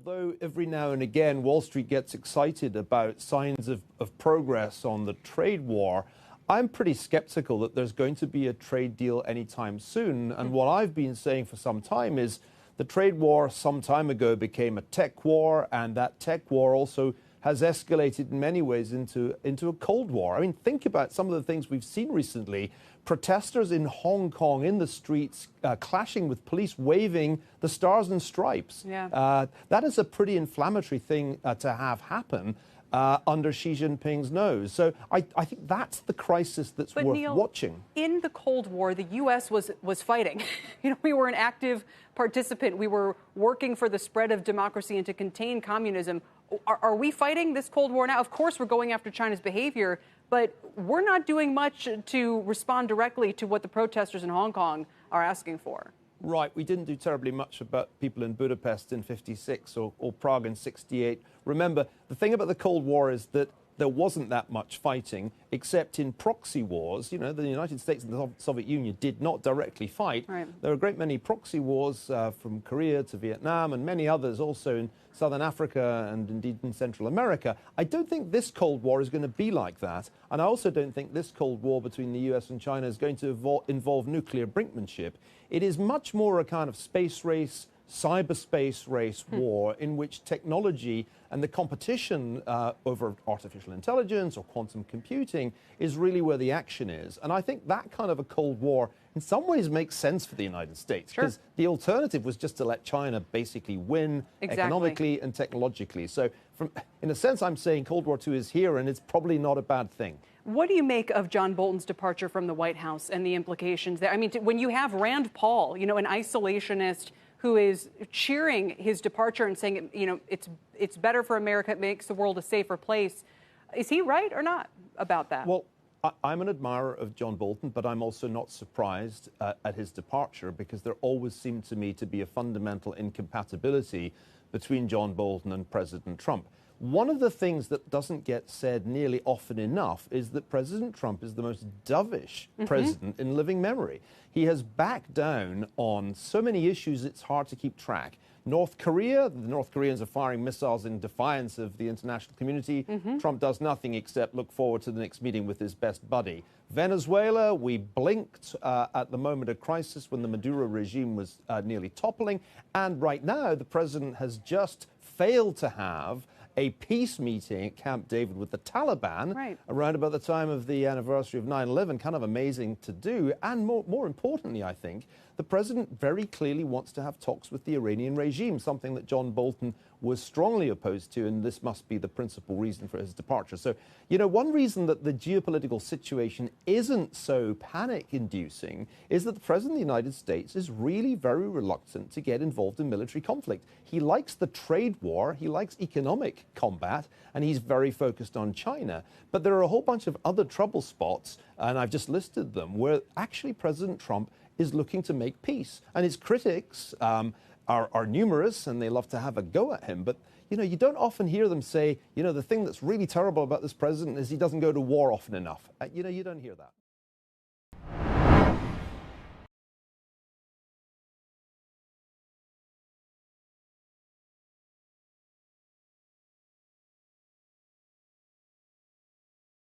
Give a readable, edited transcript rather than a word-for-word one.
Although every now and again Wall Street gets excited about signs of progress on the trade war, I'm pretty skeptical that there's going to be a trade deal anytime soon. And what I've been saying for some time is the trade war some time ago became a tech war, and that tech war also has escalated in many ways into a Cold War. I mean, think about some of the things we've seen recently. Protesters in Hong Kong in the streets clashing with police waving the stars and stripes. Yeah. That is a pretty inflammatory thing to have happen under Xi Jinping's nose. So I think that's the crisis that's worth Neil, watching. In the Cold War, the U.S. was fighting. We were an active participant. We were working for the spread of democracy and to contain communism. Are we fighting this Cold War now? Of course, we're going after China's behavior, but we're not doing much to respond directly to what the protesters in Hong Kong are asking for. Right. We didn't do terribly much about people in Budapest in '56 or Prague in '68. Remember, the thing about the Cold War is that there wasn't that much fighting, except in proxy wars. The United States and the Soviet Union did not directly fight. Right. There are a great many proxy wars from Korea to Vietnam and many others also in Southern Africa and indeed in Central America. I don't think this Cold War is going to be like that. And I also don't think this Cold War between the US and China is going to involve nuclear brinkmanship. It is much more a kind of space race, cyberspace race war in which technology and the competition over artificial intelligence or quantum computing is really where the action is. And I think that kind of a Cold War in some ways makes sense for the United States, because the alternative was just to let China basically win economically and technologically. So in a sense, I'm saying Cold War II is here, and it's probably not a bad thing. What do you make of John Bolton's departure from the White House and the implications there? I mean, when you have Rand Paul, an isolationist who is cheering his departure and saying, it's better for America, it makes the world a safer place. Is he right or not about that? Well, I'm an admirer of John Bolton, but I'm also not surprised at his departure, because there always seemed to me to be a fundamental incompatibility between John Bolton and President Trump. One of the things that doesn't get said nearly often enough is that President Trump is the most dovish president in living memory. He has backed down on so many issues it's hard to keep track. North Korea, the North Koreans are firing missiles in defiance of the international community. Trump does nothing except look forward to the next meeting with his best buddy. Venezuela, we blinked at the moment of crisis when the Maduro regime was nearly toppling. And right now, the president has just failed to have a peace meeting at Camp David with the Taliban around about the time of the anniversary of 9/11. Kind of amazing to do. And more importantly, I think, the president very clearly wants to have talks with the Iranian regime, something that John Bolton was strongly opposed to, and this must be the principal reason for his departure. So, one reason that the geopolitical situation isn't so panic-inducing is that the President of the United States is really very reluctant to get involved in military conflict. He likes the trade war, he likes economic combat, and he's very focused on China. But there are a whole bunch of other trouble spots, and I've just listed them, where actually President Trump is looking to make peace. And his critics are numerous, and they love to have a go at him. But, you don't often hear them say, the thing that's really terrible about this president is he doesn't go to war often enough. You don't hear that.